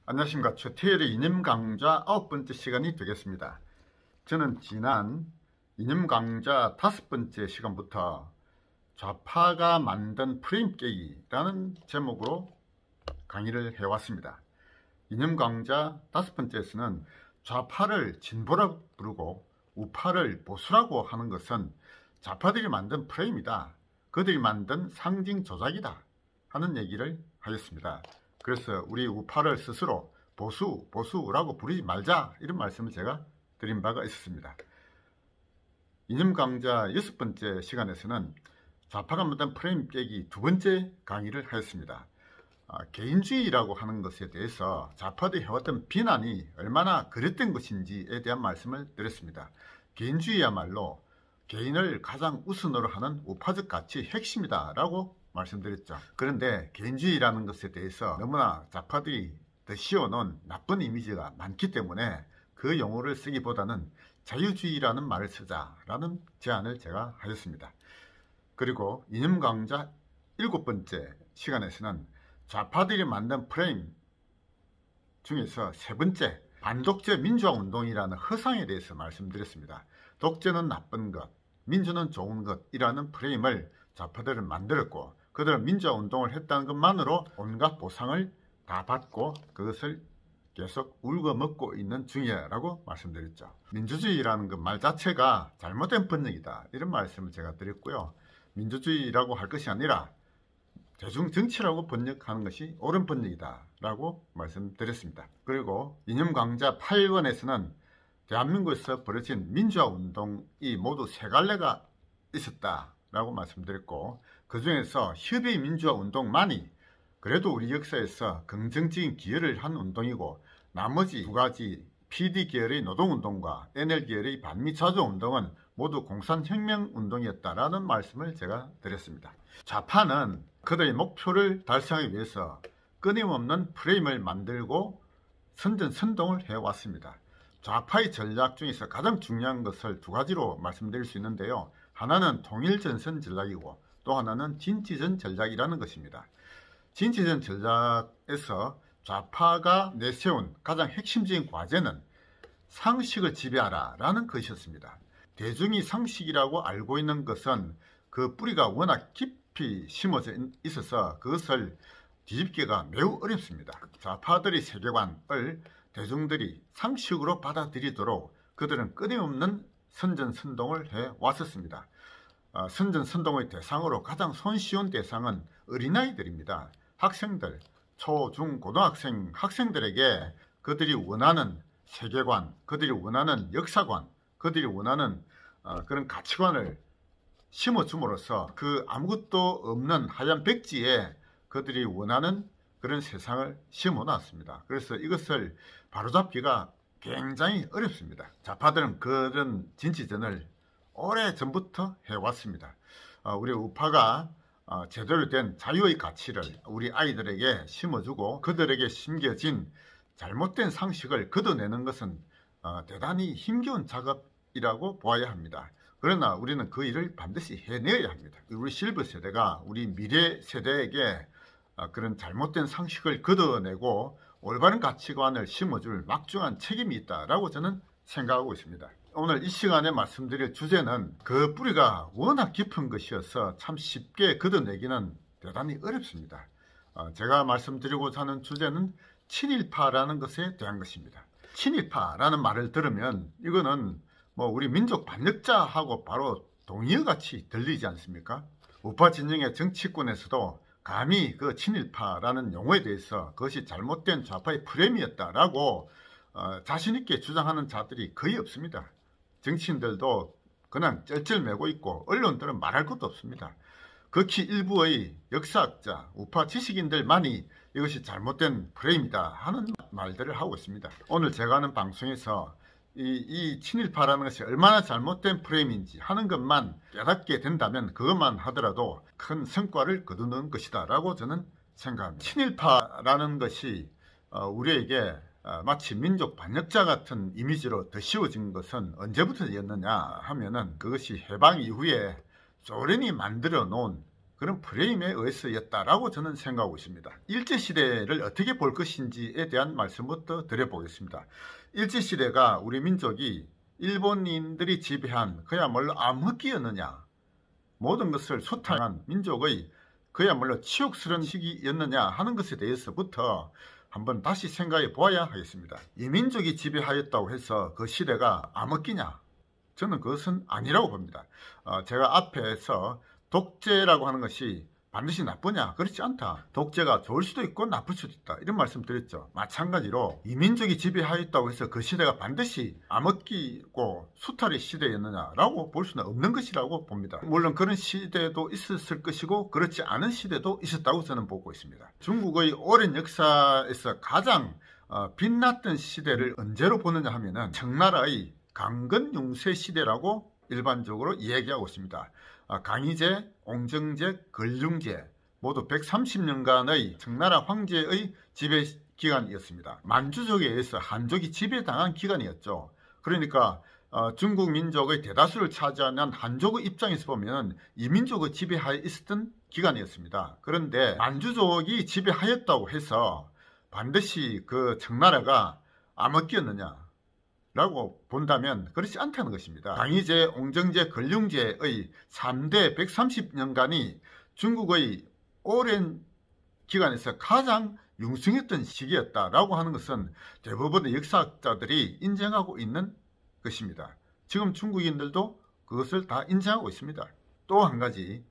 안녕하십니까. 최태일의 이념 강좌 9번째 시간이 되겠습니다. 저는 지난 이념 강좌 5번째 시간부터 좌파가 만든 프레임 깨기라는 제목으로 강의를 해왔습니다. 이념 강좌 5번째에서는 좌파를 진보라고 부르고 우파를 보수라고 하는 것은 좌파들이 만든 프레임이다, 그들이 만든 상징 조작이다 하는 얘기를 하였습니다. 그래서 우리 우파를 스스로 보수라고 부르지 말자, 이런 말씀을 제가 드린 바가 있었습니다. 이념 강좌 6번째 시간에서는 좌파가 만든 프레임 깨기 2번째 강의를 하였습니다. 개인주의라고 하는 것에 대해서 좌파들이 해왔던 비난이 얼마나 그릇된 것인지에 대한 말씀을 드렸습니다. 개인주의야말로 개인을 가장 우선으로 하는 우파적 가치의 핵심이다 라고 말씀드렸죠. 그런데 개인주의라는 것에 대해서 너무나 좌파들이 더 씌워놓은 나쁜 이미지가 많기 때문에 그 용어를 쓰기보다는 자유주의라는 말을 쓰자라는 제안을 제가 하였습니다. 그리고 이념 강좌 7번째 시간에서는 좌파들이 만든 프레임 중에서 3번째, 반독재 민주화운동이라는 허상에 대해서 말씀드렸습니다. 독재는 나쁜 것, 민주는 좋은 것이라는 프레임을 좌파들은 만들었고, 그들은 민주화운동을 했다는 것만으로 온갖 보상을 다 받고 그것을 계속 울거먹고 있는 중이라고 말씀드렸죠. 민주주의라는 그 말 자체가 잘못된 번역이다, 이런 말씀을 제가 드렸고요. 민주주의라고 할 것이 아니라 대중정치라고 번역하는 것이 옳은 번역이다 라고 말씀드렸습니다. 그리고 이념 강좌 8권에서는 대한민국에서 벌어진 민주화운동이 모두 3갈래가 있었다 라고 말씀드렸고, 그 중에서 협의 민주화운동만이 그래도 우리 역사에서 긍정적인 기여를 한 운동이고, 나머지 2가지 PD 계열의 노동운동과 NL 계열의 반미자주운동은 모두 공산혁명운동이었다라는 말씀을 제가 드렸습니다. 좌파는 그들의 목표를 달성하기 위해서 끊임없는 프레임을 만들고 선전선동을 해왔습니다. 좌파의 전략 중에서 가장 중요한 것을 2가지로 말씀드릴 수 있는데요. 하나는 통일전선 전략이고 또 하나는 진취전 전략이라는 것입니다. 진취전 전략에서 좌파가 내세운 가장 핵심적인 과제는 상식을 지배하라 라는 것이었습니다. 대중이 상식이라고 알고 있는 것은 그 뿌리가 워낙 깊이 심어져 있어서 그것을 뒤집기가 매우 어렵습니다. 좌파들의 세계관을 대중들이 상식으로 받아들이도록 그들은 끊임없는 선전선동을 해왔었습니다. 선전선동의 대상으로 가장 손쉬운 대상은 어린아이들입니다. 학생들, 초, 중, 고등학생, 학생들에게 그들이 원하는 세계관, 그들이 원하는 역사관, 그들이 원하는 그런 가치관을 심어줌으로써 그 아무것도 없는 하얀 백지에 그들이 원하는 그런 세상을 심어놨습니다. 그래서 이것을 바로잡기가 굉장히 어렵습니다. 좌파들은 그런 진취전을 오래전부터 해왔습니다. 우리 우파가 제대로 된 자유의 가치를 우리 아이들에게 심어주고 그들에게 심겨진 잘못된 상식을 걷어내는 것은 대단히 힘겨운 작업이라고 보아야 합니다. 그러나 우리는 그 일을 반드시 해내야 합니다. 우리 실버 세대가 우리 미래 세대에게 그런 잘못된 상식을 걷어내고 올바른 가치관을 심어줄 막중한 책임이 있다라고 저는 생각하고 있습니다. 오늘 이 시간에 말씀드릴 주제는 그 뿌리가 워낙 깊은 것이어서 참 쉽게 걷어내기는 대단히 어렵습니다. 제가 말씀드리고자 하는 주제는 친일파라는 것에 대한 것입니다. 친일파라는 말을 들으면 이거는 뭐 우리 민족 반역자하고 바로 동의어 같이 들리지 않습니까? 우파 진영의 정치권에서도 감히 그 친일파라는 용어에 대해서 그것이 잘못된 좌파의 프레임이었다라고 자신있게 주장하는 자들이 거의 없습니다. 정치인들도 그냥 쩔쩔매고 있고 언론들은 말할 것도 없습니다. 극히 일부의 역사학자, 우파 지식인들만이 이것이 잘못된 프레임이다 하는 말들을 하고 있습니다. 오늘 제가 하는 방송에서 이 친일파라는 것이 얼마나 잘못된 프레임인지 하는 것만 깨닫게 된다면 그것만 하더라도 큰 성과를 거두는 것이다 라고 저는 생각합니다. 친일파라는 것이 우리에게 마치 민족 반역자 같은 이미지로 더 씌워진 것은 언제부터였느냐 하면은 그것이 해방 이후에 소련이 만들어 놓은 그런 프레임에 의해서였다라고 저는 생각하고 있습니다. 일제시대를 어떻게 볼 것인지에 대한 말씀부터 드려보겠습니다. 일제시대가 우리 민족이 일본인들이 지배한 그야말로 암흑기였느냐, 모든 것을 수탈한 민족의 그야말로 치욕스러운 시기였느냐 하는 것에 대해서부터 한번 다시 생각해 보아야 하겠습니다. 이민족이 지배하였다고 해서 그 시대가 암흑기냐? 저는 그것은 아니라고 봅니다. 제가 앞에서 독재라고 하는 것이 반드시 나쁘냐? 그렇지 않다. 독재가 좋을 수도 있고 나쁠 수도 있다. 이런 말씀 드렸죠. 마찬가지로 이민족이 지배하였다고 해서 그 시대가 반드시 암흑기고 수탈의 시대였느냐라고 볼 수는 없는 것이라고 봅니다. 물론 그런 시대도 있었을 것이고 그렇지 않은 시대도 있었다고 저는 보고 있습니다. 중국의 오랜 역사에서 가장 빛났던 시대를 언제로 보느냐 하면은 청나라의 강건융세 시대라고 일반적으로 이야기하고 있습니다. 강희제, 옹정제, 걸륭제 모두 130년간의 청나라 황제의 지배 기간이었습니다. 만주족에 의해서 한족이 지배당한 기간이었죠. 그러니까 중국 민족의 대다수를 차지하는 한족의 입장에서 보면 이민족의 지배하에 있었던 기간이었습니다. 그런데 만주족이 지배하였다고 해서 반드시 그 청나라가 암흑기였느냐 라고 본다면 그렇지 않다는 것입니다. 강희제, 옹정제, 걸륭제의 3대 130년간이 중국의 오랜 기간에서 가장 융성했던 시기였다라고 하는 것은 대부분의 역사학자들이 인정하고 있는 것입니다. 지금 중국인들도 그것을 다 인정하고 있습니다. 또 한 가지,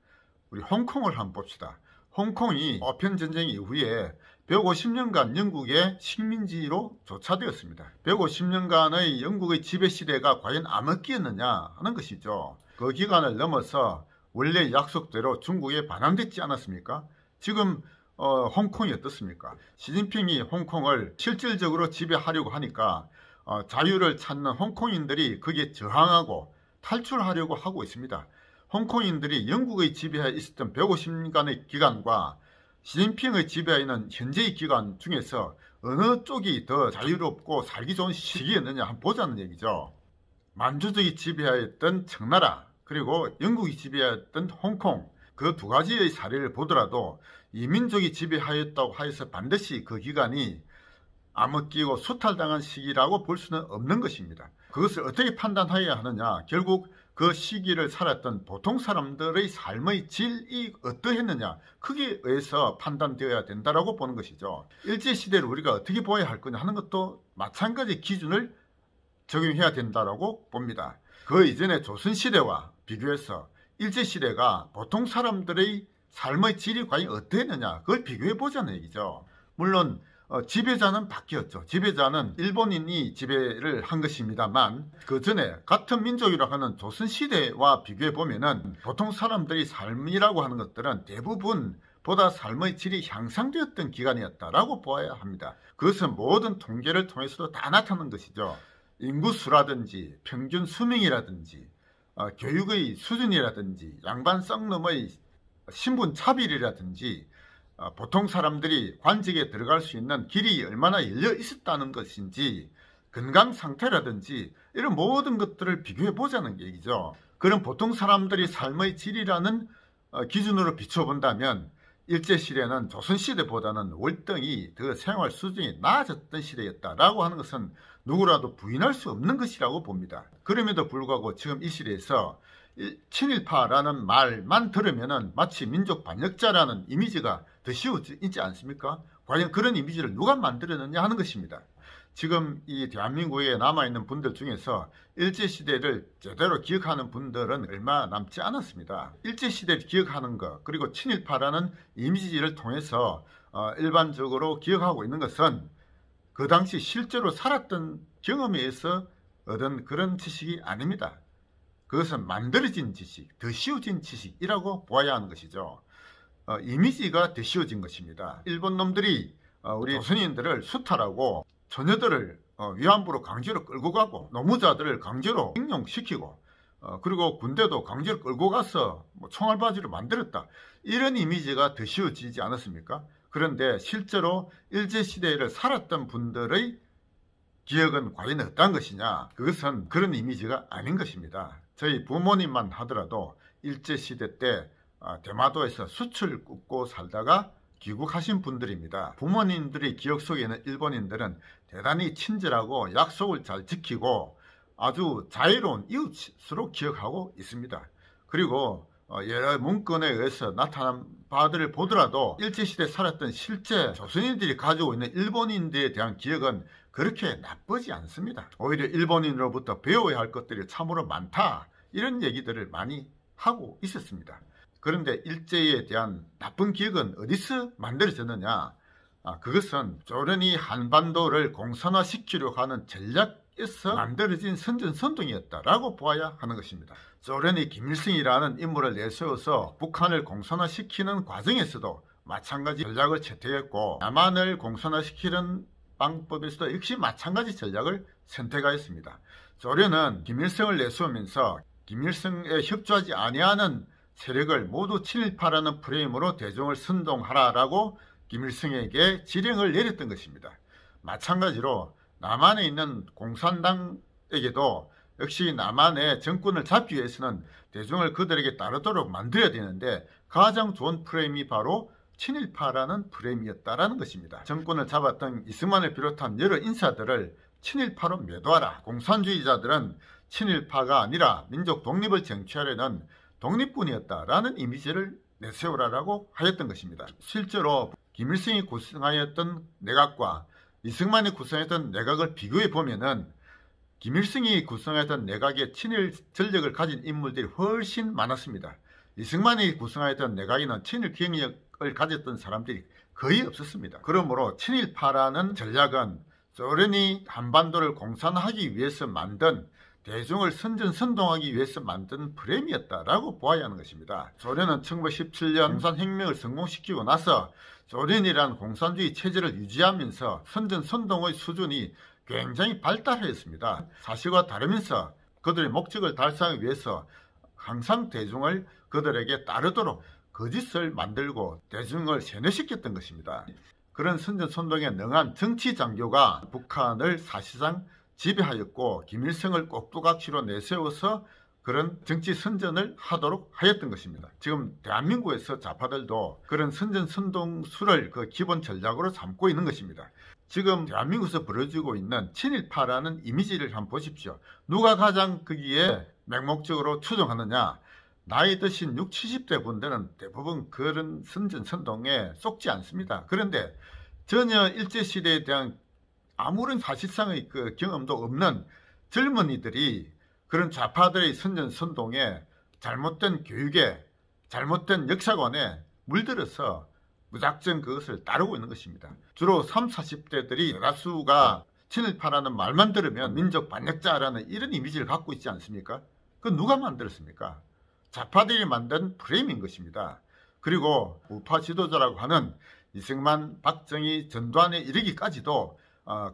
우리 홍콩을 한번 봅시다. 홍콩이 아편전쟁 이후에 150년간 영국의 식민지로 조차되었습니다. 150년간의 영국의 지배시대가 과연 암흑기였느냐 하는 것이죠. 그 기간을 넘어서 원래 약속대로 중국에 반환됐지 않았습니까? 지금 홍콩이 어떻습니까? 시진핑이 홍콩을 실질적으로 지배하려고 하니까 자유를 찾는 홍콩인들이 거기에 저항하고 탈출하려고 하고 있습니다. 홍콩인들이 영국의 지배하에 있었던 150년간의 기간과 시진핑의 지배하에 있는 현재의 기간 중에서 어느 쪽이 더 자유롭고 살기 좋은 시기였느냐 한번 보자는 얘기죠. 만주족이 지배하였던 청나라 그리고 영국이 지배하였던 홍콩 그 두 가지의 사례를 보더라도 이민족이 지배하였다고 하여서 반드시 그 기간이 암흑기고 수탈당한 시기라고 볼 수는 없는 것입니다. 그것을 어떻게 판단해야 하느냐, 결국 그 시기를 살았던 보통 사람들의 삶의 질이 어떠했느냐, 크게 의해서 판단되어야 된다고 보는 것이죠. 일제시대를 우리가 어떻게 보아야 할 거냐 하는 것도 마찬가지 기준을 적용해야 된다고 봅니다. 그 이전의 조선시대와 비교해서 일제시대가 보통 사람들의 삶의 질이 과연 어떠했느냐 그걸 비교해 보자는 얘기죠. 물론 지배자는 바뀌었죠. 지배자는 일본인이 지배를 한 것입니다만 그 전에 같은 민족이라고 하는 조선시대와 비교해 보면은 보통 사람들의 삶이라고 하는 것들은 대부분 보다 삶의 질이 향상되었던 기간이었다라고 보아야 합니다. 그것은 모든 통계를 통해서도 다 나타나는 것이죠. 인구수라든지 평균 수명이라든지 교육의 수준이라든지 양반 썩놈의 신분 차별이라든지 보통 사람들이 관직에 들어갈 수 있는 길이 얼마나 열려 있었다는 것인지 건강 상태라든지 이런 모든 것들을 비교해 보자는 얘기죠. 그런 보통 사람들이 삶의 질이라는 기준으로 비춰본다면 일제시대는 조선시대보다는 월등히 더 생활 수준이 나아졌던 시대였다라고 하는 것은 누구라도 부인할 수 없는 것이라고 봅니다. 그럼에도 불구하고 지금 이 시대에서 친일파라는 말만 들으면 마치 민족 반역자라는 이미지가 더 씌워지지 않습니까? 과연 그런 이미지를 누가 만들었느냐 하는 것입니다. 지금 이 대한민국에 남아있는 분들 중에서 일제시대를 제대로 기억하는 분들은 얼마 남지 않았습니다. 일제시대를 기억하는 것 그리고 친일파라는 이미지를 통해서 일반적으로 기억하고 있는 것은 그 당시 실제로 살았던 경험에 의해서 얻은 그런 지식이 아닙니다. 그것은 만들어진 지식, 더 씌워진 지식이라고 보아야 하는 것이죠. 이미지가 더 씌워진 것입니다. 일본 놈들이 우리 조선인들을 수탈하고 처녀들을 위안부로 강제로 끌고 가고 노무자들을 강제로 행용시키고 그리고 군대도 강제로 끌고 가서 총알바지로 만들었다. 이런 이미지가 더 씌워지지 않았습니까? 그런데 실제로 일제시대를 살았던 분들의 기억은 과연 어떤 것이냐? 그것은 그런 이미지가 아닌 것입니다. 저희 부모님만 하더라도 일제시대 때 대마도에서 숯을 굽고 살다가 귀국하신 분들입니다. 부모님들의 기억 속에 있는 일본인들은 대단히 친절하고 약속을 잘 지키고 아주 자유로운 이웃으로 기억하고 있습니다. 그리고 여러 문건에 의해서 나타난 바들을 보더라도 일제시대에 살았던 실제 조선인들이 가지고 있는 일본인들에 대한 기억은 그렇게 나쁘지 않습니다. 오히려 일본인으로부터 배워야 할 것들이 참으로 많다, 이런 얘기들을 많이 하고 있었습니다. 그런데 일제에 대한 나쁜 기억은 어디서 만들어졌느냐? 그것은 조선이 한반도를 공산화시키려고 하는 전략에서 만들어진 선전선동이었다라고 보아야 하는 것입니다. 조선이 김일성이라는 인물을 내세워서 북한을 공산화시키는 과정에서도 마찬가지 전략을 채택했고, 남한을 공산화시키는 방법에서도 역시 마찬가지 전략을 선택하였습니다. 조선은 김일성을 내세우면서 김일성에 협조하지 아니하는 세력을 모두 친일파라는 프레임으로 대중을 선동하라라고 김일성에게 지령을 내렸던 것입니다. 마찬가지로 남한에 있는 공산당에게도 역시 남한의 정권을 잡기 위해서는 대중을 그들에게 따르도록 만들어야 되는데, 가장 좋은 프레임이 바로 친일파라는 프레임이었다라는 것입니다. 정권을 잡았던 이승만을 비롯한 여러 인사들을 친일파로 매도하라. 공산주의자들은 친일파가 아니라 민족 독립을 쟁취하려는 독립군이었다라는 이미지를 내세우라라고 하였던 것입니다. 실제로 김일성이 구성하였던 내각과 이승만이 구성했던 내각을 비교해 보면은 김일성이 구성했던 내각의 친일 전력을 가진 인물들이 훨씬 많았습니다. 이승만이 구성하였던 내각에는 친일 기억력을 가졌던 사람들이 거의 없었습니다. 그러므로 친일파라는 전략은 조선이 한반도를 공산화하기 위해서 만든, 대중을 선전선동하기 위해서 만든 프레임이었다라고 보아야 하는 것입니다. 소련은 1917년 공산혁명을 성공시키고 나서 소련이라는 공산주의 체제를 유지하면서 선전선동의 수준이 굉장히 발달하였습니다. 사실과 다르면서 그들의 목적을 달성하기 위해서 항상 대중을 그들에게 따르도록 거짓을 만들고 대중을 세뇌시켰던 것입니다. 그런 선전선동에 능한 정치장교가 북한을 사실상 지배하였고, 김일성을 꼭두각시로 내세워서 그런 정치 선전을 하도록 하였던 것입니다. 지금 대한민국에서 좌파들도 그런 선전선동술을 그 기본 전략으로 삼고 있는 것입니다. 지금 대한민국에서 벌어지고 있는 친일파라는 이미지를 한번 보십시오. 누가 가장 거기에 맹목적으로 추종하느냐? 나이 드신 60, 70대 분들은 대부분 그런 선전선동에 속지 않습니다. 그런데 전혀 일제시대에 대한 아무런 사실상의 그 경험도 없는 젊은이들이 그런 좌파들의 선전선동에, 잘못된 교육에, 잘못된 역사관에 물들어서 무작정 그것을 따르고 있는 것입니다. 주로 30, 40대들이 대다수가 친일파라는 말만 들으면 민족 반역자라는 이런 이미지를 갖고 있지 않습니까? 그건 누가 만들었습니까? 좌파들이 만든 프레임인 것입니다. 그리고 우파 지도자라고 하는 이승만, 박정희, 전두환에 이르기까지도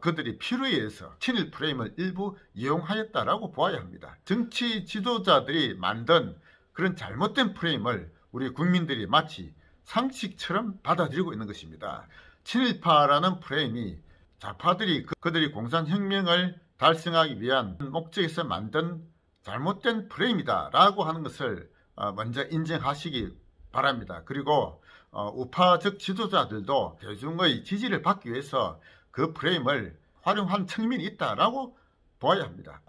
그들이 필요에 의해서 친일 프레임을 일부 이용하였다라고 보아야 합니다. 정치 지도자들이 만든 그런 잘못된 프레임을 우리 국민들이 마치 상식처럼 받아들이고 있는 것입니다. 친일파라는 프레임이 좌파들이 그들이 공산혁명을 달성하기 위한 목적에서 만든 잘못된 프레임이다라고 하는 것을 먼저 인정하시기 바랍니다. 그리고 우파적 지도자들도 대중의 지지를 받기 위해서 그 프레임을 활용한 측면이 있다라고 보아야 합니다.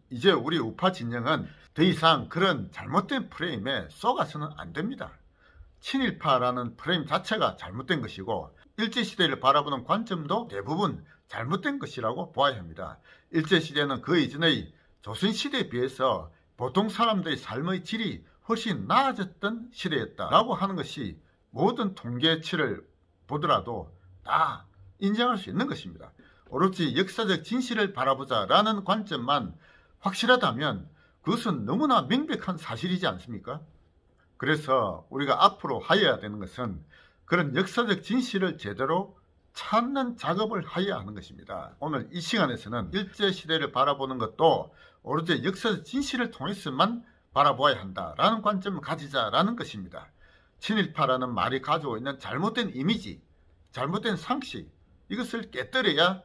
이제 우리 우파 진영은 더 이상 그런 잘못된 프레임에 속아서는 안 됩니다. 친일파라는 프레임 자체가 잘못된 것이고, 일제시대를 바라보는 관점도 대부분 잘못된 것이라고 보아야 합니다. 일제시대는 그 이전의 조선시대에 비해서 보통 사람들의 삶의 질이 훨씬 나아졌던 시대였다라고 하는 것이 모든 통계치를 보더라도 다 인정할 수 있는 것입니다. 오로지 역사적 진실을 바라보자라는 관점만 확실하다면 그것은 너무나 명백한 사실이지 않습니까? 그래서 우리가 앞으로 하여야 되는 것은 그런 역사적 진실을 제대로 찾는 작업을 하여야 하는 것입니다. 오늘 이 시간에서는 일제시대를 바라보는 것도 오로지 역사적 진실을 통해서만 바라보아야 한다라는 관점을 가지자라는 것입니다. 친일파라는 말이 가지고 있는 잘못된 이미지, 잘못된 상식, 이것을 깨뜨려야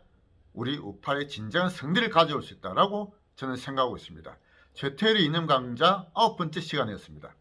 우리 우파의 진정한 승리를 가져올 수 있다라고 저는 생각하고 있습니다. 최태일의 이념 강좌 9번째 시간이었습니다.